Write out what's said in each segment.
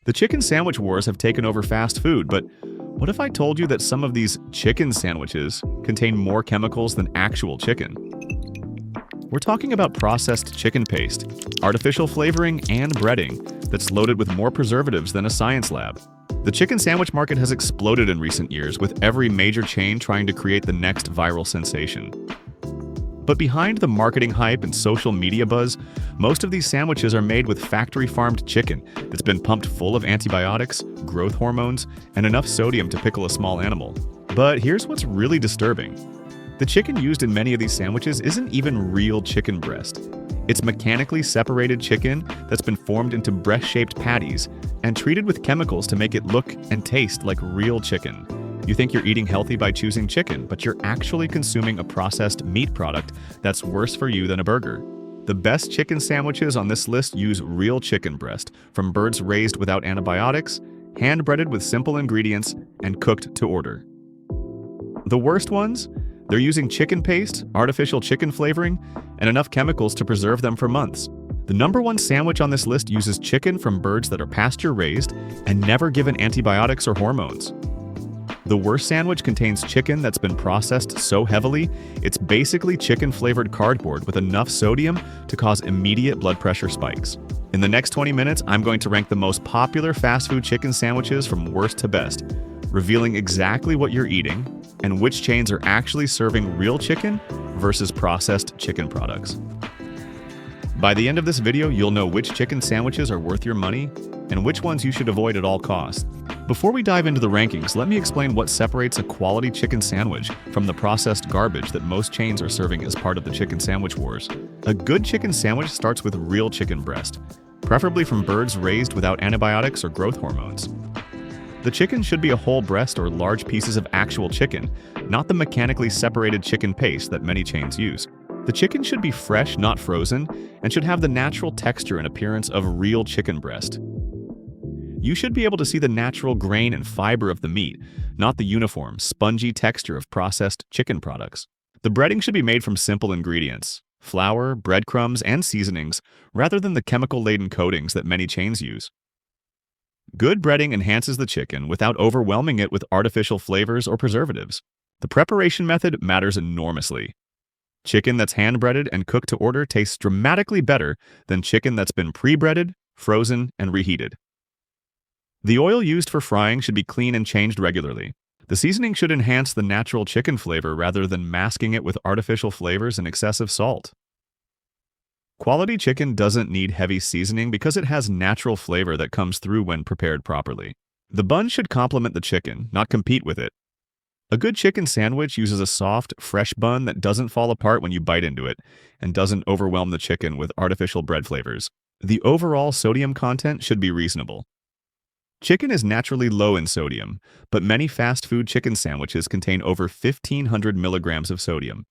The chicken sandwich wars have taken over fast food, but what if I told you that some of these chicken sandwiches contain more chemicals than actual chicken? We're talking about processed chicken paste, artificial flavoring, and breading that's loaded with more preservatives than a science lab. The chicken sandwich market has exploded in recent years, with every major chain trying to create the next viral sensation. But behind the marketing hype and social media buzz, most of these sandwiches are made with factory-farmed chicken that's been pumped full of antibiotics, growth hormones, and enough sodium to pickle a small animal. But here's what's really disturbing. The chicken used in many of these sandwiches isn't even real chicken breast. It's mechanically separated chicken that's been formed into breast-shaped patties and treated with chemicals to make it look and taste like real chicken. You think you're eating healthy by choosing chicken, but you're actually consuming a processed meat product that's worse for you than a burger. The best chicken sandwiches on this list use real chicken breast from birds raised without antibiotics, hand-breaded with simple ingredients, and cooked to order. The worst ones? They're using chicken paste, artificial chicken flavoring, and enough chemicals to preserve them for months. The number one sandwich on this list uses chicken from birds that are pasture-raised and never given antibiotics or hormones. The worst sandwich contains chicken that's been processed so heavily, it's basically chicken-flavored cardboard with enough sodium to cause immediate blood pressure spikes. In the next 20 minutes, I'm going to rank the most popular fast food chicken sandwiches from worst to best, revealing exactly what you're eating and which chains are actually serving real chicken versus processed chicken products. By the end of this video, you'll know which chicken sandwiches are worth your money and which ones you should avoid at all costs. Before we dive into the rankings, let me explain what separates a quality chicken sandwich from the processed garbage that most chains are serving as part of the chicken sandwich wars. A good chicken sandwich starts with real chicken breast, preferably from birds raised without antibiotics or growth hormones. The chicken should be a whole breast or large pieces of actual chicken, not the mechanically separated chicken paste that many chains use. The chicken should be fresh, not frozen, and should have the natural texture and appearance of real chicken breast. You should be able to see the natural grain and fiber of the meat, not the uniform, spongy texture of processed chicken products. The breading should be made from simple ingredients, flour, breadcrumbs, and seasonings, rather than the chemical-laden coatings that many chains use. Good breading enhances the chicken without overwhelming it with artificial flavors or preservatives. The preparation method matters enormously. Chicken that's hand-breaded and cooked to order tastes dramatically better than chicken that's been pre-breaded, frozen, and reheated. The oil used for frying should be clean and changed regularly. The seasoning should enhance the natural chicken flavor rather than masking it with artificial flavors and excessive salt. Quality chicken doesn't need heavy seasoning because it has natural flavor that comes through when prepared properly. The bun should complement the chicken, not compete with it. A good chicken sandwich uses a soft, fresh bun that doesn't fall apart when you bite into it and doesn't overwhelm the chicken with artificial bread flavors. The overall sodium content should be reasonable. Chicken is naturally low in sodium, but many fast food chicken sandwiches contain over 1,500 milligrams of sodium,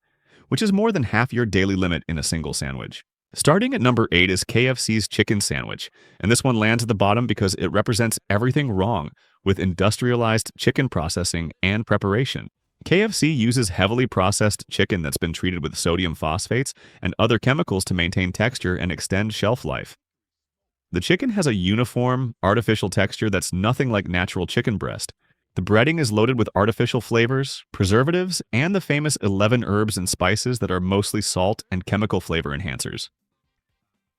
which is more than half your daily limit in a single sandwich. Starting at number 8 is KFC's chicken sandwich, and this one lands at the bottom because it represents everything wrong with industrialized chicken processing and preparation. KFC uses heavily processed chicken that's been treated with sodium phosphates and other chemicals to maintain texture and extend shelf life. The chicken has a uniform, artificial texture that's nothing like natural chicken breast. The breading is loaded with artificial flavors, preservatives, and the famous 11 herbs and spices that are mostly salt and chemical flavor enhancers.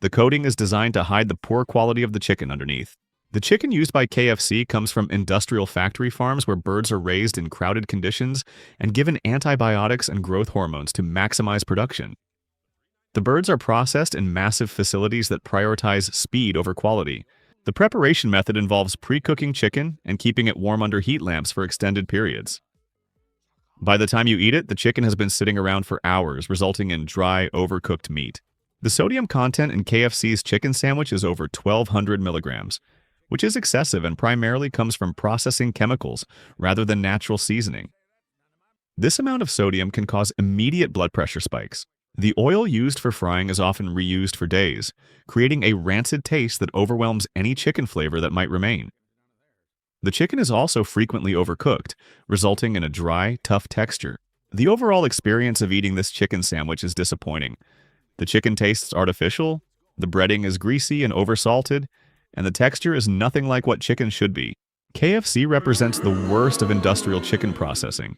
The coating is designed to hide the poor quality of the chicken underneath. The chicken used by KFC comes from industrial factory farms where birds are raised in crowded conditions and given antibiotics and growth hormones to maximize production. The birds are processed in massive facilities that prioritize speed over quality. The preparation method involves pre-cooking chicken and keeping it warm under heat lamps for extended periods. By the time you eat it, the chicken has been sitting around for hours, resulting in dry, overcooked meat. The sodium content in KFC's chicken sandwich is over 1,200 milligrams, which is excessive and primarily comes from processing chemicals rather than natural seasoning. This amount of sodium can cause immediate blood pressure spikes. The oil used for frying is often reused for days, creating a rancid taste that overwhelms any chicken flavor that might remain. The chicken is also frequently overcooked, resulting in a dry, tough texture. The overall experience of eating this chicken sandwich is disappointing. The chicken tastes artificial, the breading is greasy and oversalted, and the texture is nothing like what chicken should be. KFC represents the worst of industrial chicken processing,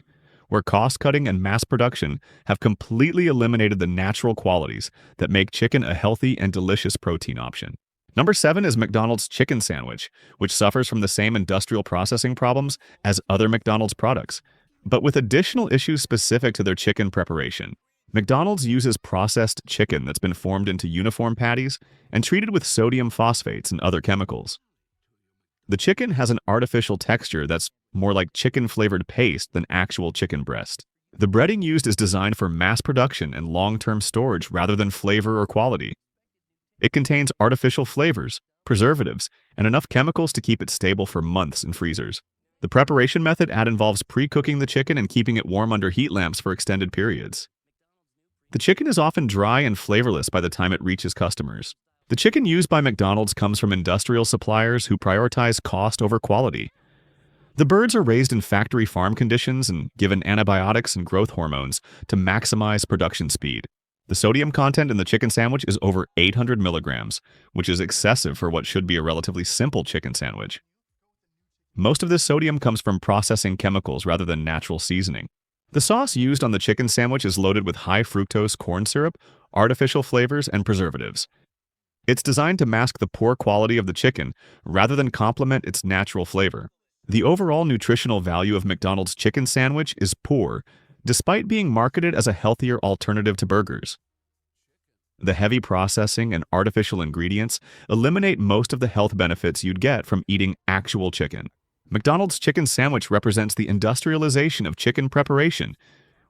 where cost-cutting and mass production have completely eliminated the natural qualities that make chicken a healthy and delicious protein option. Number 7 is McDonald's chicken sandwich, which suffers from the same industrial processing problems as other McDonald's products, but with additional issues specific to their chicken preparation. McDonald's uses processed chicken that's been formed into uniform patties and treated with sodium phosphates and other chemicals. The chicken has an artificial texture that's more like chicken-flavored paste than actual chicken breast. The breading used is designed for mass production and long-term storage rather than flavor or quality. It contains artificial flavors, preservatives, and enough chemicals to keep it stable for months in freezers. The preparation method involves pre-cooking the chicken and keeping it warm under heat lamps for extended periods. The chicken is often dry and flavorless by the time it reaches customers. The chicken used by McDonald's comes from industrial suppliers who prioritize cost over quality. The birds are raised in factory farm conditions and given antibiotics and growth hormones to maximize production speed. The sodium content in the chicken sandwich is over 800 milligrams, which is excessive for what should be a relatively simple chicken sandwich. Most of this sodium comes from processing chemicals rather than natural seasoning. The sauce used on the chicken sandwich is loaded with high fructose corn syrup, artificial flavors, and preservatives. It's designed to mask the poor quality of the chicken rather than complement its natural flavor. The overall nutritional value of McDonald's chicken sandwich is poor, despite being marketed as a healthier alternative to burgers. The heavy processing and artificial ingredients eliminate most of the health benefits you'd get from eating actual chicken. McDonald's chicken sandwich represents the industrialization of chicken preparation,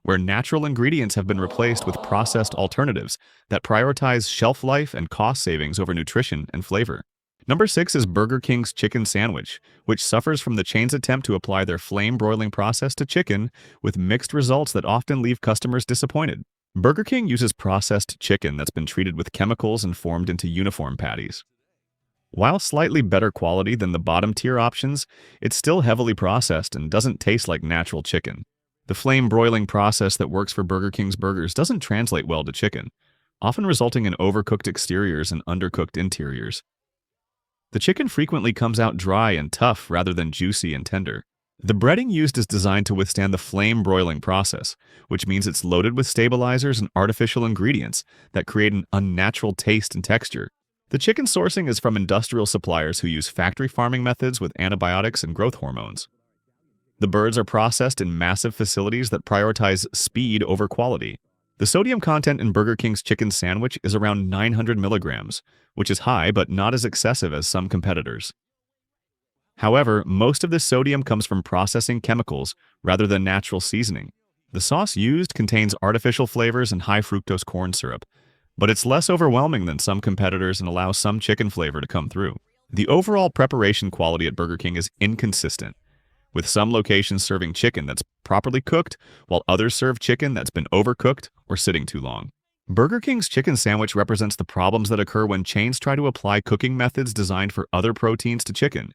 where natural ingredients have been replaced with processed alternatives that prioritize shelf life and cost savings over nutrition and flavor. Number 6 is Burger King's chicken sandwich, which suffers from the chain's attempt to apply their flame broiling process to chicken with mixed results that often leave customers disappointed. Burger King uses processed chicken that's been treated with chemicals and formed into uniform patties. While slightly better quality than the bottom-tier options, it's still heavily processed and doesn't taste like natural chicken. The flame broiling process that works for Burger King's burgers doesn't translate well to chicken, often resulting in overcooked exteriors and undercooked interiors. The chicken frequently comes out dry and tough rather than juicy and tender. The breading used is designed to withstand the flame broiling process, which means it's loaded with stabilizers and artificial ingredients that create an unnatural taste and texture. The chicken sourcing is from industrial suppliers who use factory farming methods with antibiotics and growth hormones. The birds are processed in massive facilities that prioritize speed over quality. The sodium content in Burger King's chicken sandwich is around 900 milligrams, which is high but not as excessive as some competitors. However, most of this sodium comes from processing chemicals rather than natural seasoning. The sauce used contains artificial flavors and high fructose corn syrup, but it's less overwhelming than some competitors and allows some chicken flavor to come through. The overall preparation quality at Burger King is inconsistent, with some locations serving chicken that's properly cooked, while others serve chicken that's been overcooked or sitting too long. Burger King's chicken sandwich represents the problems that occur when chains try to apply cooking methods designed for other proteins to chicken,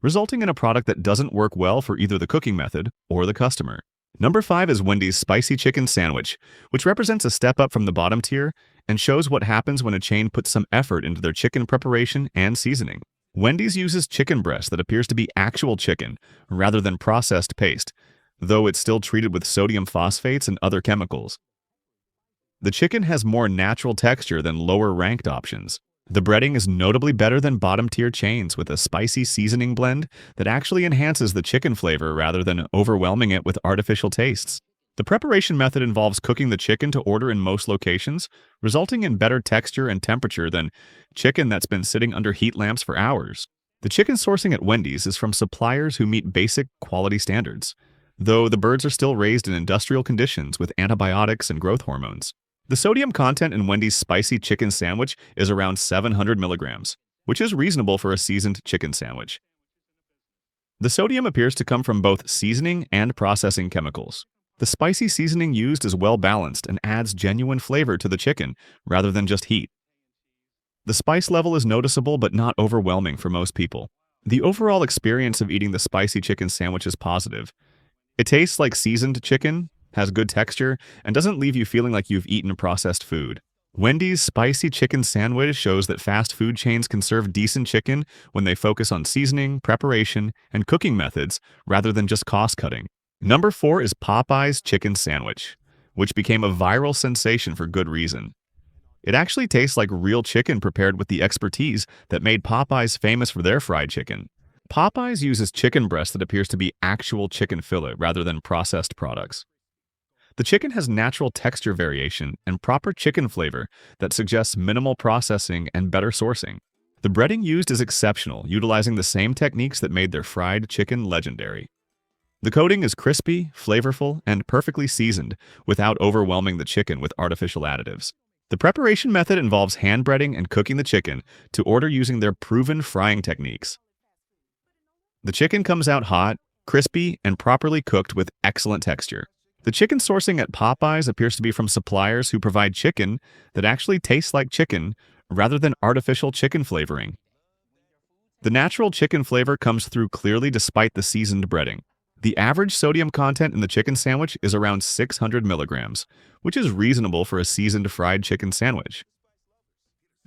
resulting in a product that doesn't work well for either the cooking method or the customer. Number 5 is Wendy's spicy chicken sandwich, which represents a step up from the bottom tier and shows what happens when a chain puts some effort into their chicken preparation and seasoning. Wendy's uses chicken breast that appears to be actual chicken rather than processed paste, though it's still treated with sodium phosphates and other chemicals. The chicken has more natural texture than lower-ranked options. The breading is notably better than bottom-tier chains with a spicy seasoning blend that actually enhances the chicken flavor rather than overwhelming it with artificial tastes. The preparation method involves cooking the chicken to order in most locations, resulting in better texture and temperature than chicken that's been sitting under heat lamps for hours. The chicken sourcing at Wendy's is from suppliers who meet basic quality standards, though the birds are still raised in industrial conditions with antibiotics and growth hormones. The sodium content in Wendy's spicy chicken sandwich is around 700 milligrams, which is reasonable for a seasoned chicken sandwich. The sodium appears to come from both seasoning and processing chemicals. The spicy seasoning used is well balanced and adds genuine flavor to the chicken rather than just heat. The spice level is noticeable but not overwhelming for most people. The overall experience of eating the spicy chicken sandwich is positive. It tastes like seasoned chicken, has good texture, and doesn't leave you feeling like you've eaten processed food. Wendy's spicy chicken sandwich shows that fast food chains can serve decent chicken when they focus on seasoning, preparation, and cooking methods rather than just cost cutting. Number 4 is Popeyes chicken sandwich, which became a viral sensation for good reason. It actually tastes like real chicken prepared with the expertise that made Popeyes famous for their fried chicken. Popeyes uses chicken breast that appears to be actual chicken fillet rather than processed products. The chicken has natural texture variation and proper chicken flavor that suggests minimal processing and better sourcing. The breading used is exceptional, utilizing the same techniques that made their fried chicken legendary. The coating is crispy, flavorful, and perfectly seasoned without overwhelming the chicken with artificial additives. The preparation method involves hand breading and cooking the chicken to order using their proven frying techniques. The chicken comes out hot, crispy, and properly cooked with excellent texture. The chicken sourcing at Popeyes appears to be from suppliers who provide chicken that actually tastes like chicken rather than artificial chicken flavoring. The natural chicken flavor comes through clearly despite the seasoned breading. The average sodium content in the chicken sandwich is around 600 milligrams, which is reasonable for a seasoned fried chicken sandwich.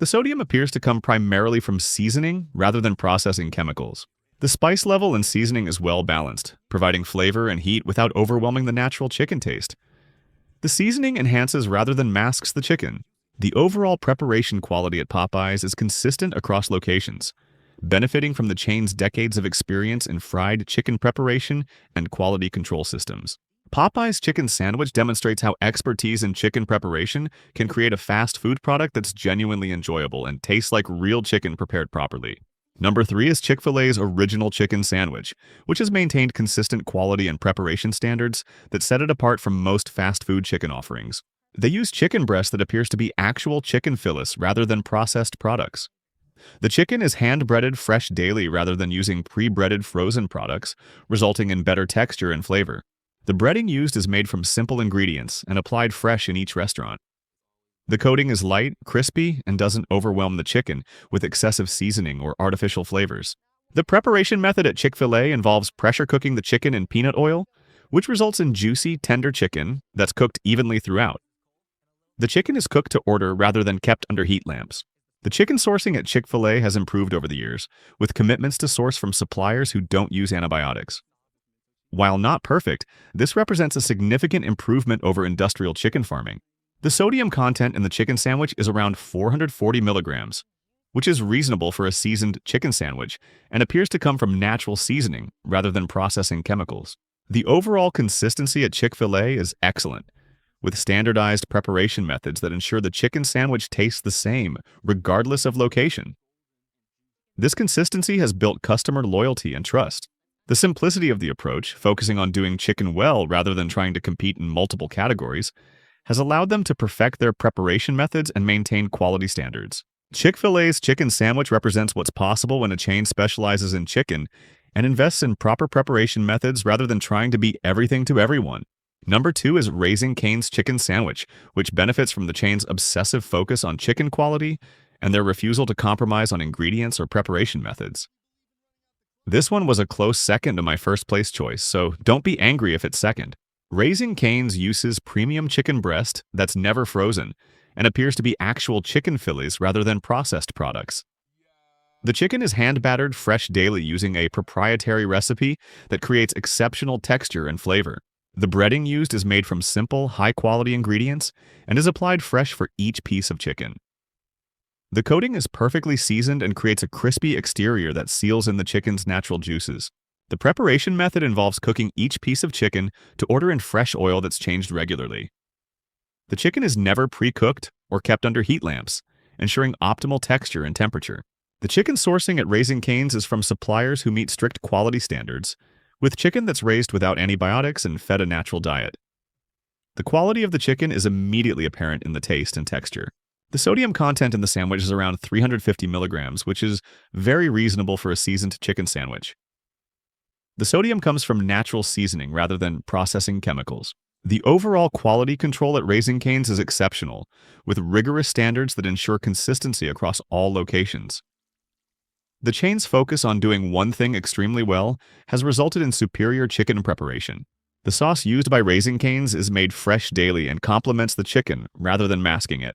The sodium appears to come primarily from seasoning rather than processing chemicals. The spice level and seasoning is well balanced, providing flavor and heat without overwhelming the natural chicken taste. The seasoning enhances rather than masks the chicken. The overall preparation quality at Popeyes is consistent across locations, benefiting from the chain's decades of experience in fried chicken preparation and quality control systems. Popeyes chicken sandwich demonstrates how expertise in chicken preparation can create a fast food product that's genuinely enjoyable and tastes like real chicken prepared properly. Number 3 is Chick-fil-A's original chicken sandwich, which has maintained consistent quality and preparation standards that set it apart from most fast food chicken offerings. They use chicken breast that appears to be actual chicken fillets rather than processed products. The chicken is hand-breaded fresh daily rather than using pre-breaded frozen products, resulting in better texture and flavor. The breading used is made from simple ingredients and applied fresh in each restaurant. The coating is light, crispy, and doesn't overwhelm the chicken with excessive seasoning or artificial flavors. The preparation method at Chick-fil-A involves pressure cooking the chicken in peanut oil, which results in juicy, tender chicken that's cooked evenly throughout. The chicken is cooked to order rather than kept under heat lamps. The chicken sourcing at Chick-fil-A has improved over the years, with commitments to source from suppliers who don't use antibiotics. While not perfect, this represents a significant improvement over industrial chicken farming. The sodium content in the chicken sandwich is around 440 milligrams, which is reasonable for a seasoned chicken sandwich and appears to come from natural seasoning rather than processing chemicals. The overall consistency at Chick-fil-A is excellent, with standardized preparation methods that ensure the chicken sandwich tastes the same, regardless of location. This consistency has built customer loyalty and trust. The simplicity of the approach, focusing on doing chicken well rather than trying to compete in multiple categories, has allowed them to perfect their preparation methods and maintain quality standards. Chick-fil-A's chicken sandwich represents what's possible when a chain specializes in chicken and invests in proper preparation methods rather than trying to be everything to everyone. Number 2 is Raising Cane's chicken sandwich, which benefits from the chain's obsessive focus on chicken quality and their refusal to compromise on ingredients or preparation methods. This one was a close second to my first place choice, so don't be angry if it's second. Raising Cane's uses premium chicken breast that's never frozen and appears to be actual chicken fillets rather than processed products. The chicken is hand-battered fresh daily using a proprietary recipe that creates exceptional texture and flavor. The breading used is made from simple, high-quality ingredients and is applied fresh for each piece of chicken. The coating is perfectly seasoned and creates a crispy exterior that seals in the chicken's natural juices. The preparation method involves cooking each piece of chicken to order in fresh oil that's changed regularly. The chicken is never pre-cooked or kept under heat lamps, ensuring optimal texture and temperature. The chicken sourcing at Raising Cane's is from suppliers who meet strict quality standards, with chicken that's raised without antibiotics and fed a natural diet. The quality of the chicken is immediately apparent in the taste and texture. The sodium content in the sandwich is around 350 milligrams, which is very reasonable for a seasoned chicken sandwich. The sodium comes from natural seasoning rather than processing chemicals. The overall quality control at Raising Cane's is exceptional, with rigorous standards that ensure consistency across all locations. The chain's focus on doing one thing extremely well has resulted in superior chicken preparation. The sauce used by Raising Cane's is made fresh daily and complements the chicken rather than masking it.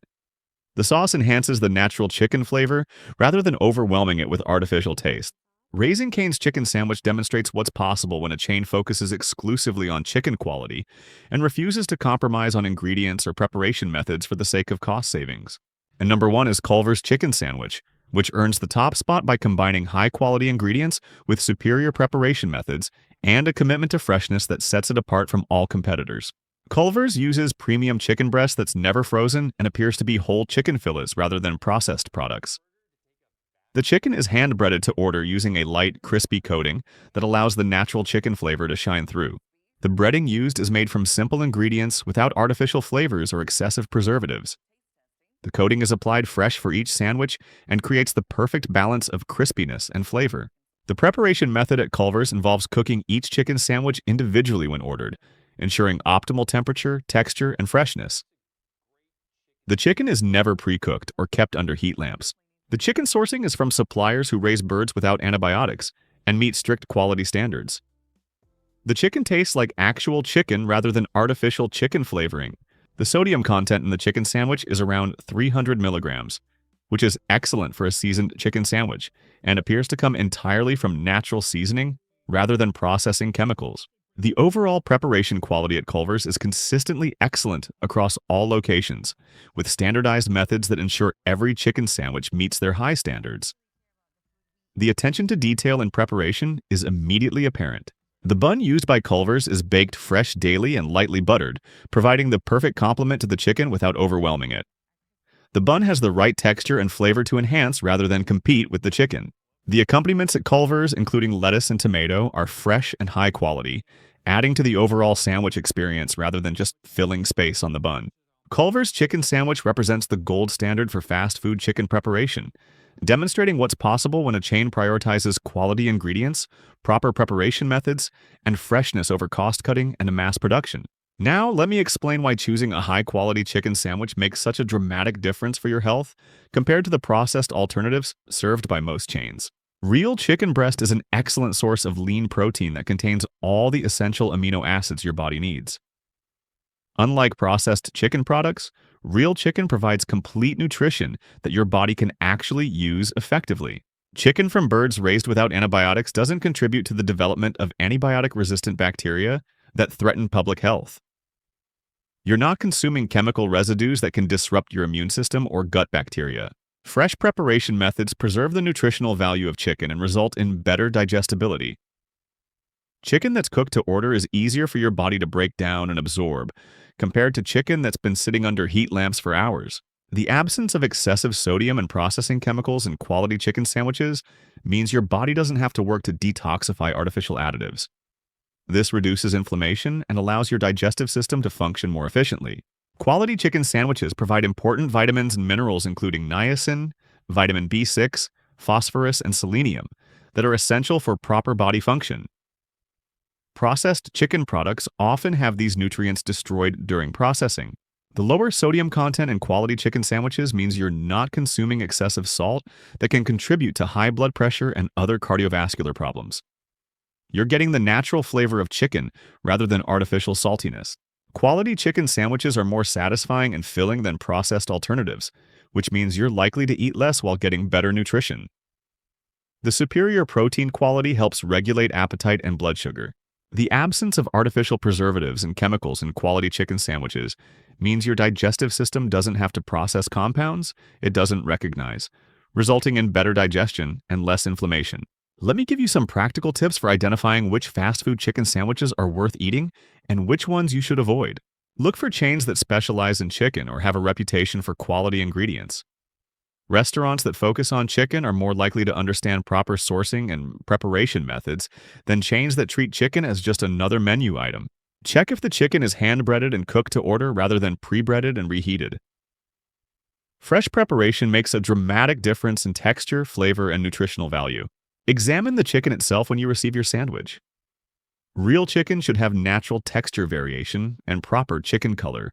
The sauce enhances the natural chicken flavor rather than overwhelming it with artificial taste. Raising Cane's chicken sandwich demonstrates what's possible when a chain focuses exclusively on chicken quality and refuses to compromise on ingredients or preparation methods for the sake of cost savings. And number one is Culver's chicken sandwich, which earns the top spot by combining high-quality ingredients with superior preparation methods and a commitment to freshness that sets it apart from all competitors. Culver's uses premium chicken breast that's never frozen and appears to be whole chicken fillets rather than processed products. The chicken is hand-breaded to order using a light, crispy coating that allows the natural chicken flavor to shine through. The breading used is made from simple ingredients without artificial flavors or excessive preservatives. The coating is applied fresh for each sandwich and creates the perfect balance of crispiness and flavor. The preparation method at Culver's involves cooking each chicken sandwich individually when ordered, ensuring optimal temperature, texture, and freshness. The chicken is never pre-cooked or kept under heat lamps. The chicken sourcing is from suppliers who raise birds without antibiotics and meet strict quality standards. The chicken tastes like actual chicken rather than artificial chicken flavoring. The sodium content in the chicken sandwich is around 300 milligrams, which is excellent for a seasoned chicken sandwich and appears to come entirely from natural seasoning rather than processing chemicals. The overall preparation quality at Culver's is consistently excellent across all locations, with standardized methods that ensure every chicken sandwich meets their high standards. The attention to detail in preparation is immediately apparent. The bun used by Culver's is baked fresh daily and lightly buttered, providing the perfect complement to the chicken without overwhelming it. The bun has the right texture and flavor to enhance rather than compete with the chicken. The accompaniments at Culver's, including lettuce and tomato, are fresh and high quality, adding to the overall sandwich experience rather than just filling space on the bun. Culver's chicken sandwich represents the gold standard for fast food chicken preparation, demonstrating what's possible when a chain prioritizes quality ingredients, proper preparation methods, and freshness over cost-cutting and mass production. Now, let me explain why choosing a high-quality chicken sandwich makes such a dramatic difference for your health compared to the processed alternatives served by most chains. Real chicken breast is an excellent source of lean protein that contains all the essential amino acids your body needs. Unlike processed chicken products, real chicken provides complete nutrition that your body can actually use effectively. Chicken from birds raised without antibiotics doesn't contribute to the development of antibiotic-resistant bacteria that threaten public health. You're not consuming chemical residues that can disrupt your immune system or gut bacteria. Fresh preparation methods preserve the nutritional value of chicken and result in better digestibility. Chicken that's cooked to order is easier for your body to break down and absorb, compared to chicken that's been sitting under heat lamps for hours. The absence of excessive sodium and processing chemicals in quality chicken sandwiches means your body doesn't have to work to detoxify artificial additives. This reduces inflammation and allows your digestive system to function more efficiently. Quality chicken sandwiches provide important vitamins and minerals including niacin, vitamin B6, phosphorus, and selenium that are essential for proper body function. Processed chicken products often have these nutrients destroyed during processing. The lower sodium content in quality chicken sandwiches means you're not consuming excessive salt that can contribute to high blood pressure and other cardiovascular problems. You're getting the natural flavor of chicken rather than artificial saltiness. Quality chicken sandwiches are more satisfying and filling than processed alternatives, which means you're likely to eat less while getting better nutrition. The superior protein quality helps regulate appetite and blood sugar. The absence of artificial preservatives and chemicals in quality chicken sandwiches means your digestive system doesn't have to process compounds it doesn't recognize, resulting in better digestion and less inflammation. Let me give you some practical tips for identifying which fast food chicken sandwiches are worth eating and which ones you should avoid. Look for chains that specialize in chicken or have a reputation for quality ingredients. Restaurants that focus on chicken are more likely to understand proper sourcing and preparation methods than chains that treat chicken as just another menu item. Check if the chicken is hand-breaded and cooked to order rather than pre-breaded and reheated. Fresh preparation makes a dramatic difference in texture, flavor, and nutritional value. Examine the chicken itself when you receive your sandwich. Real chicken should have natural texture variation and proper chicken color,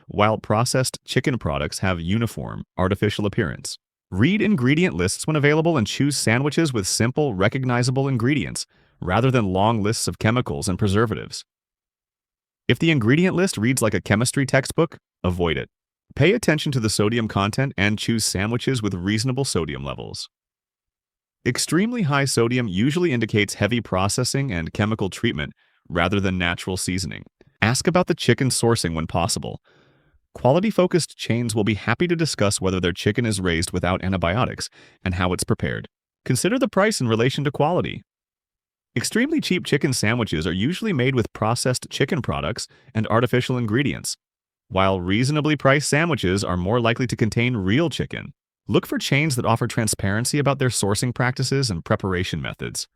while processed chicken products have uniform, artificial appearance. Read ingredient lists when available and choose sandwiches with simple, recognizable ingredients, rather than long lists of chemicals and preservatives. If the ingredient list reads like a chemistry textbook, avoid it. Pay attention to the sodium content and choose sandwiches with reasonable sodium levels. Extremely high sodium usually indicates heavy processing and chemical treatment rather than natural seasoning. Ask about the chicken sourcing when possible. Quality-focused chains will be happy to discuss whether their chicken is raised without antibiotics and how it's prepared. Consider the price in relation to quality. Extremely cheap chicken sandwiches are usually made with processed chicken products and artificial ingredients, while reasonably priced sandwiches are more likely to contain real chicken. Look for chains that offer transparency about their sourcing practices and preparation methods.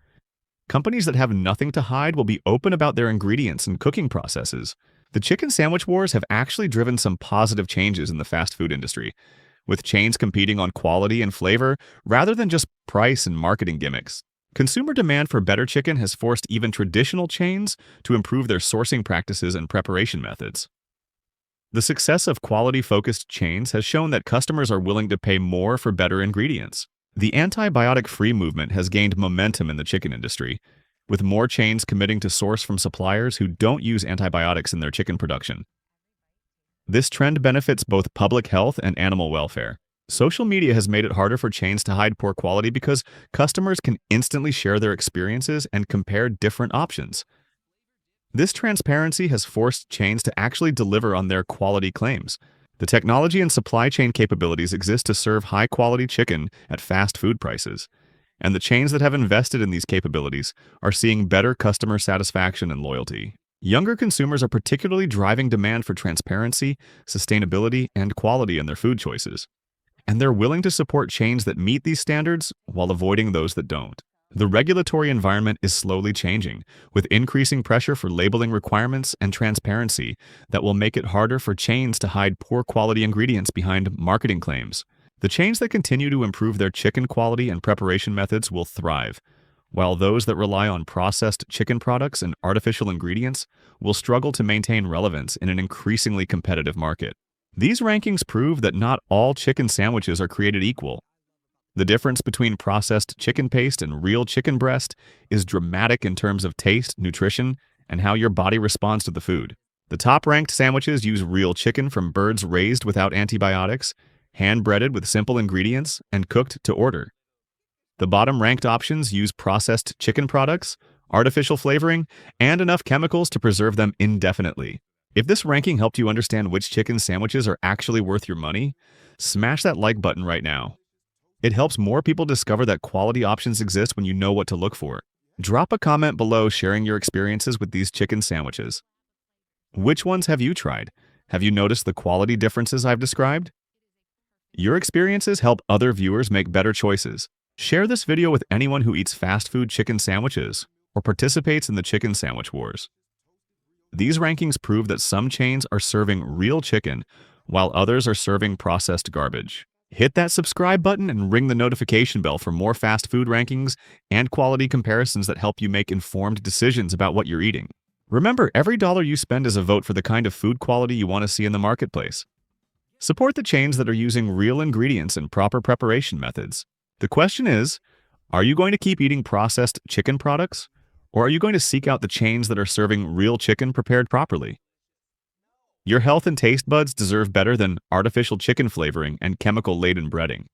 Companies that have nothing to hide will be open about their ingredients and cooking processes. The chicken sandwich wars have actually driven some positive changes in the fast food industry, with chains competing on quality and flavor rather than just price and marketing gimmicks. Consumer demand for better chicken has forced even traditional chains to improve their sourcing practices and preparation methods. The success of quality-focused chains has shown that customers are willing to pay more for better ingredients. The antibiotic-free movement has gained momentum in the chicken industry, with more chains committing to source from suppliers who don't use antibiotics in their chicken production. This trend benefits both public health and animal welfare. Social media has made it harder for chains to hide poor quality because customers can instantly share their experiences and compare different options. This transparency has forced chains to actually deliver on their quality claims. The technology and supply chain capabilities exist to serve high-quality chicken at fast food prices, and the chains that have invested in these capabilities are seeing better customer satisfaction and loyalty. Younger consumers are particularly driving demand for transparency, sustainability, and quality in their food choices, and they're willing to support chains that meet these standards while avoiding those that don't. The regulatory environment is slowly changing, with increasing pressure for labeling requirements and transparency that will make it harder for chains to hide poor quality ingredients behind marketing claims. The chains that continue to improve their chicken quality and preparation methods will thrive, while those that rely on processed chicken products and artificial ingredients will struggle to maintain relevance in an increasingly competitive market. These rankings prove that not all chicken sandwiches are created equal. The difference between processed chicken paste and real chicken breast is dramatic in terms of taste, nutrition, and how your body responds to the food. The top-ranked sandwiches use real chicken from birds raised without antibiotics, hand-breaded with simple ingredients, and cooked to order. The bottom-ranked options use processed chicken products, artificial flavoring, and enough chemicals to preserve them indefinitely. If this ranking helped you understand which chicken sandwiches are actually worth your money, smash that like button right now. It helps more people discover that quality options exist when you know what to look for. Drop a comment below sharing your experiences with these chicken sandwiches. Which ones have you tried? Have you noticed the quality differences I've described? Your experiences help other viewers make better choices. Share this video with anyone who eats fast food chicken sandwiches or participates in the chicken sandwich wars. These rankings prove that some chains are serving real chicken while others are serving processed garbage. Hit that subscribe button and ring the notification bell for more fast food rankings and quality comparisons that help you make informed decisions about what you're eating. Remember, every dollar you spend is a vote for the kind of food quality you want to see in the marketplace. Support the chains that are using real ingredients and proper preparation methods. The question is, are you going to keep eating processed chicken products, or are you going to seek out the chains that are serving real chicken prepared properly? Your health and taste buds deserve better than artificial chicken flavoring and chemical-laden breading.